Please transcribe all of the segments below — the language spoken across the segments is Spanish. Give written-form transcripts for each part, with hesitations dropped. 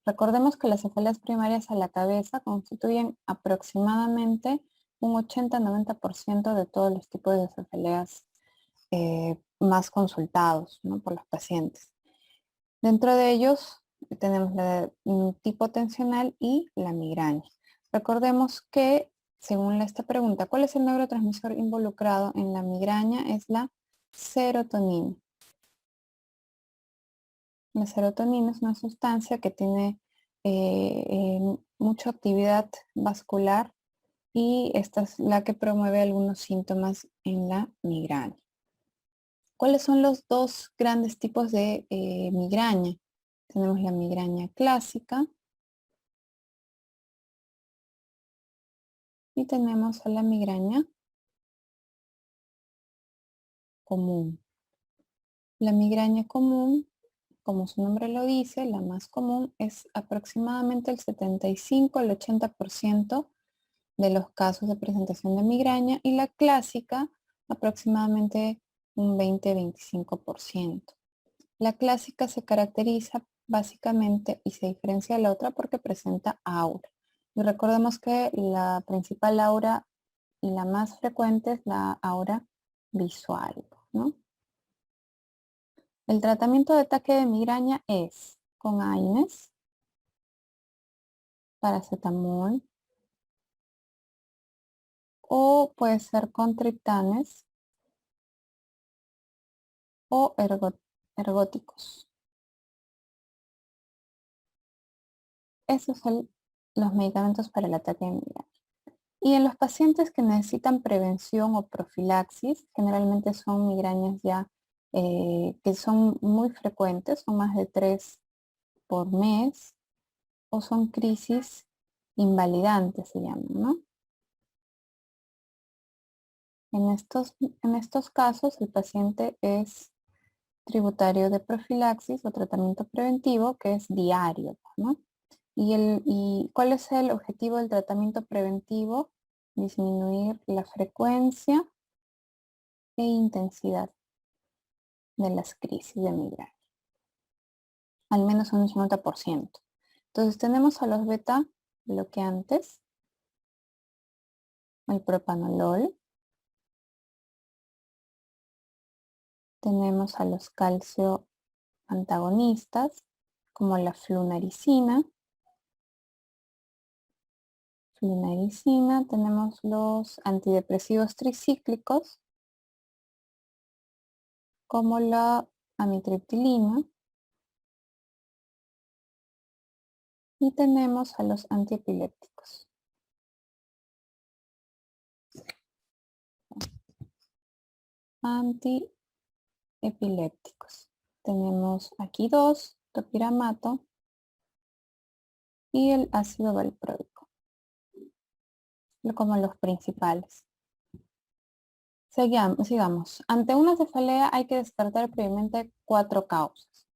Recordemos que las cefaleas primarias a la cabeza constituyen aproximadamente un 80-90% de todos los tipos de cefaleas más consultados, ¿no?, por los pacientes. Dentro de ellos tenemos el tipo tensional y la migraña. Recordemos que, según esta pregunta, ¿cuál es el neurotransmisor involucrado en la migraña? Es la serotonina. La serotonina es una sustancia que tiene mucha actividad vascular y esta es la que promueve algunos síntomas en la migraña. ¿Cuáles son los dos grandes tipos de migraña? Tenemos la migraña clásica y tenemos a la migraña común. La migraña común, como su nombre lo dice, la más común, es aproximadamente el 75 al 80% de los casos de presentación de migraña, y la clásica aproximadamente un 20-25%. La clásica se caracteriza básicamente y se diferencia de la otra porque presenta aura. Y recordemos que la principal aura y la más frecuente es la aura visual, ¿no? El tratamiento de ataque de migraña es con AINES, paracetamol, o puede ser con triptanes o ergóticos. Esos son los medicamentos para el ataque de migraña. Y en los pacientes que necesitan prevención o profilaxis, generalmente son migrañas ya que son muy frecuentes, son más de 3 por mes, o son crisis invalidantes, se llaman, ¿no? En estos casos, el paciente es tributario de profilaxis o tratamiento preventivo que es diario, ¿no? ¿Y cuál es el objetivo del tratamiento preventivo? Disminuir la frecuencia e intensidad de las crisis de migraña, al menos un 50%. Entonces tenemos a los beta bloqueantes, el propanolol, tenemos a los calcio antagonistas, como la flunaricina, tenemos los antidepresivos tricíclicos, como la amitriptilina, y tenemos a los antiepilépticos. Antiepilépticos. Tenemos aquí dos, topiramato y el ácido valproico, como los principales. Sigamos. Ante una cefalea hay que descartar previamente 4 causas.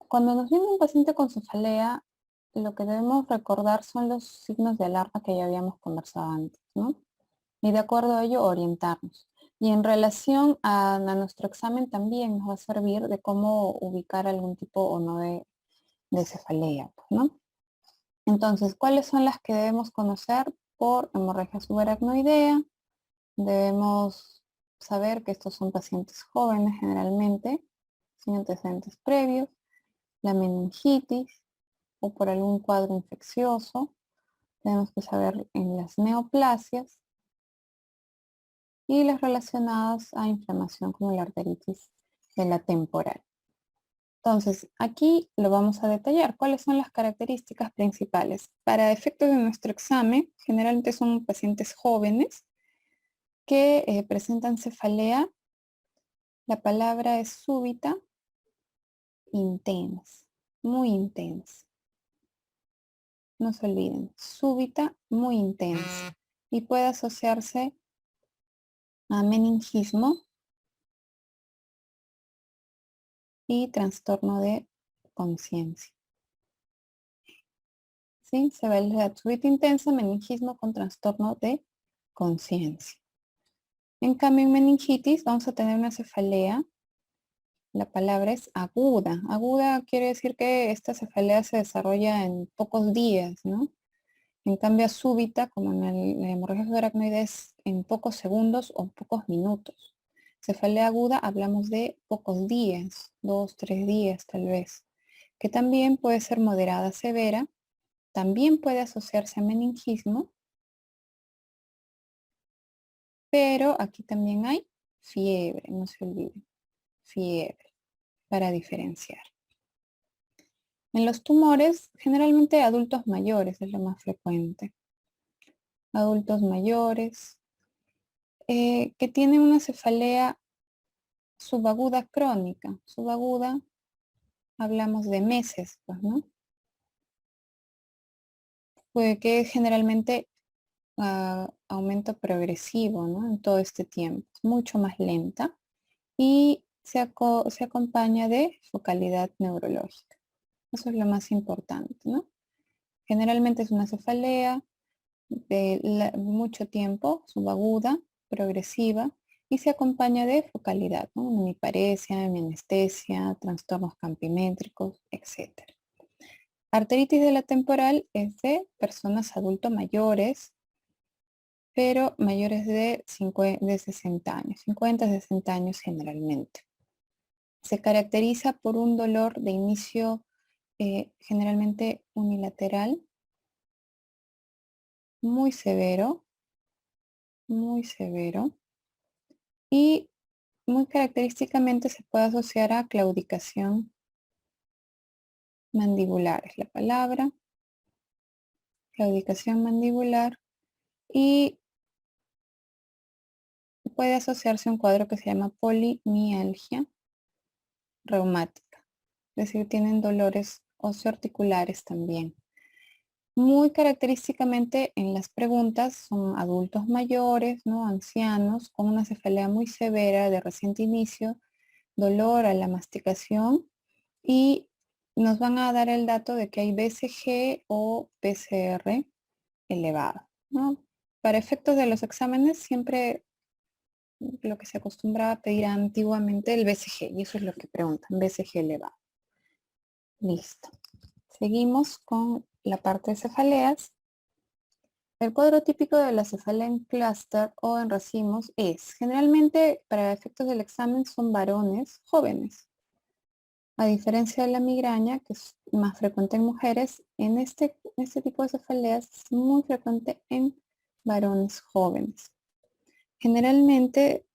Cuando nos viene un paciente con cefalea, lo que debemos recordar son los signos de alarma que ya habíamos conversado antes, ¿no? Y de acuerdo a ello orientarnos. Y en relación a nuestro examen también nos va a servir de cómo ubicar algún tipo o no de cefalea, ¿no? Entonces, ¿cuáles son las que debemos conocer? Por hemorragia subaracnoidea, debemos saber que estos son pacientes jóvenes generalmente, sin antecedentes previos, la meningitis o por algún cuadro infeccioso, tenemos que saber en las neoplasias y las relacionadas a inflamación como la arteritis de la temporal. Entonces, aquí lo vamos a detallar. ¿Cuáles son las características principales? Para efectos de nuestro examen, generalmente son pacientes jóvenes que presentan cefalea. La palabra es súbita, intensa, muy intensa. No se olviden, súbita, muy intensa. Y puede asociarse a meningismo y trastorno de conciencia. ¿Sí? Se ve la súbita intensa, meningismo con trastorno de conciencia. En cambio, en meningitis vamos a tener una cefalea La palabra es aguda. Aguda quiere decir que esta cefalea se desarrolla en pocos días, ¿no? En cambio, súbita, como en la hemorragia subaracnoidea, es en pocos segundos o pocos minutos. Cefalea aguda hablamos de pocos días, 2, 3 días tal vez, que también puede ser moderada severa, también puede asociarse a meningismo, pero aquí también hay fiebre, no se olviden, fiebre, para diferenciar. En los tumores, generalmente adultos mayores es lo más frecuente. Adultos mayores que tienen una cefalea subaguda crónica. Subaguda, hablamos de meses, pues, ¿no? Puede que generalmente aumento progresivo, ¿no? En todo este tiempo. Es mucho más lenta y se acompaña de focalidad neurológica. Eso es lo más importante, ¿no? Generalmente es una cefalea de mucho tiempo, subaguda, progresiva, y se acompaña de focalidad, ¿no? Una hemiparesia, hemianestesia, trastornos campimétricos, etc. Arteritis de la temporal es de personas adultos mayores, pero mayores de 60 años, 50, 60 años generalmente. Se caracteriza por un dolor de inicio generalmente unilateral, muy severo, y muy característicamente se puede asociar a claudicación mandibular, es la palabra, claudicación mandibular, y puede asociarse a un cuadro que se llama polimialgia reumática, es decir, tienen dolores osteoarticulares también. Muy característicamente en las preguntas son adultos mayores, ¿no? Ancianos, con una cefalea muy severa de reciente inicio, dolor a la masticación y nos van a dar el dato de que hay BCG o PCR elevado, ¿no? Para efectos de los exámenes siempre lo que se acostumbraba a pedir antiguamente el BCG y eso es lo que preguntan, BCG elevado. Listo. Seguimos con la parte de cefaleas. El cuadro típico de la cefalea en clúster o en racimos es, generalmente para efectos del examen son varones jóvenes. A diferencia de la migraña, que es más frecuente en mujeres, en este tipo de cefaleas es muy frecuente en varones jóvenes. Generalmente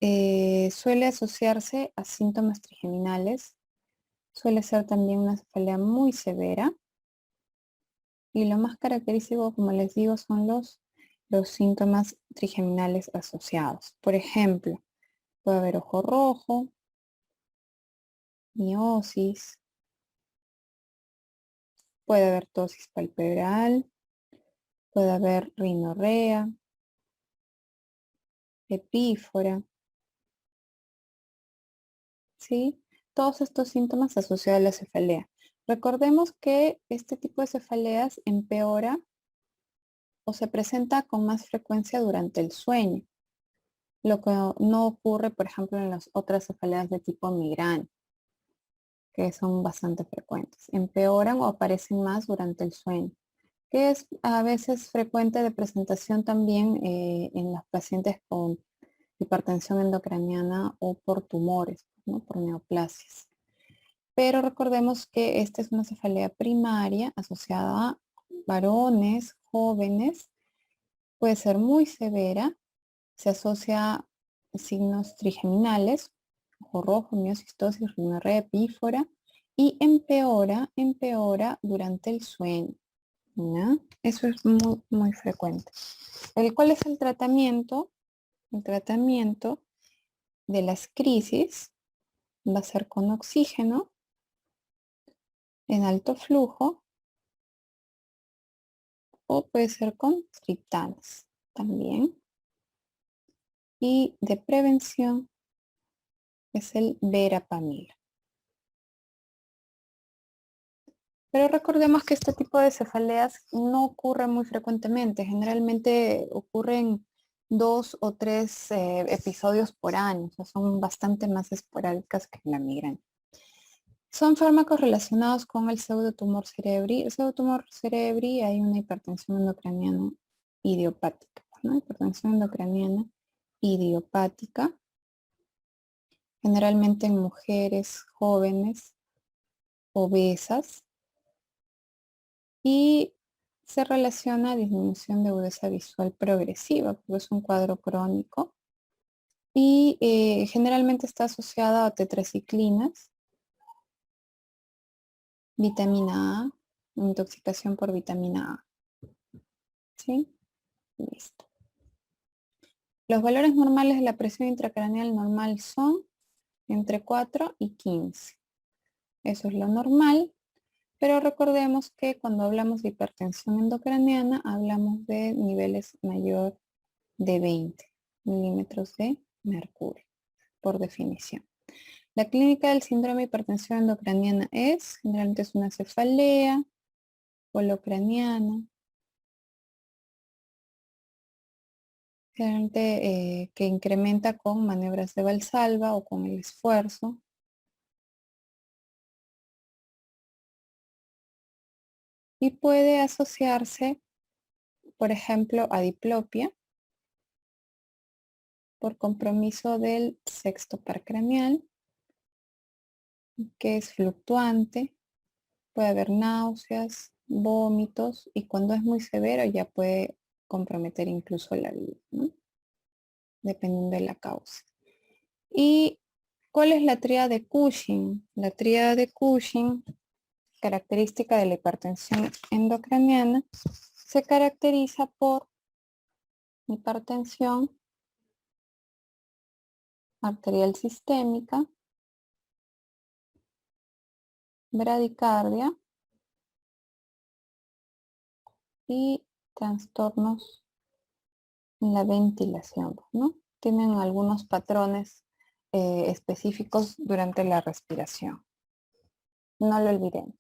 suele asociarse a síntomas trigeminales, suele ser también una cefalea muy severa y lo más característico, como les digo, son los síntomas trigeminales asociados. Por ejemplo, puede haber ojo rojo, miosis, puede haber tosis palpebral, puede haber rinorrea, epífora, ¿sí? Todos estos síntomas asociados a la cefalea. Recordemos que este tipo de cefaleas empeora o se presenta con más frecuencia durante el sueño, lo que no ocurre, por ejemplo, en las otras cefaleas de tipo migraña, que son bastante frecuentes. Empeoran o aparecen más durante el sueño, que es a veces frecuente de presentación también en los pacientes con hipertensión endocraniana o por tumores, ¿no? Por neoplasias. Pero recordemos que esta es una cefalea primaria asociada a varones, jóvenes, puede ser muy severa, se asocia a signos trigeminales, ojo rojo, miocistosis, rinorrea, epífora, y empeora durante el sueño, ¿no? Eso es muy, muy frecuente. ¿Cuál es el tratamiento? El tratamiento de las crisis va a ser con oxígeno en alto flujo o puede ser con triptanas también. Y de prevención es el verapamil. Pero recordemos que este tipo de cefaleas no ocurre muy frecuentemente. Generalmente ocurren 2 o 3 episodios por año. O sea, son bastante más esporádicas que la migraña. Son fármacos relacionados con el pseudotumor cerebri. El pseudotumor cerebri hay una hipertensión endocraniana idiopática, ¿no? Hipertensión endocraniana idiopática, generalmente en mujeres jóvenes, obesas, y se relaciona a disminución de agudeza visual progresiva, porque es un cuadro crónico, y generalmente está asociada a tetraciclinas, vitamina A, intoxicación por vitamina A. ¿Sí? Listo. Los valores normales de la presión intracraneal normal son entre 4 y 15. Eso es lo normal, pero recordemos que cuando hablamos de hipertensión endocraniana hablamos de niveles mayor de 20 milímetros de mercurio, por definición. La clínica del síndrome de hipertensión endocraniana generalmente es una cefalea holocraniana, generalmente que incrementa con maniobras de Valsalva o con el esfuerzo. Y puede asociarse, por ejemplo, a diplopia por compromiso del sexto par craneal, que es fluctuante. Puede haber náuseas, vómitos, y cuando es muy severo ya puede comprometer incluso la vida, ¿no? Dependiendo de la causa. ¿Y cuál es la tríada de Cushing? La tríada de Cushing, característica de la hipertensión endocraniana, se caracteriza por hipertensión arterial sistémica, bradicardia y trastornos en la ventilación, ¿no? Tienen algunos patrones específicos durante la respiración. No lo olvidemos.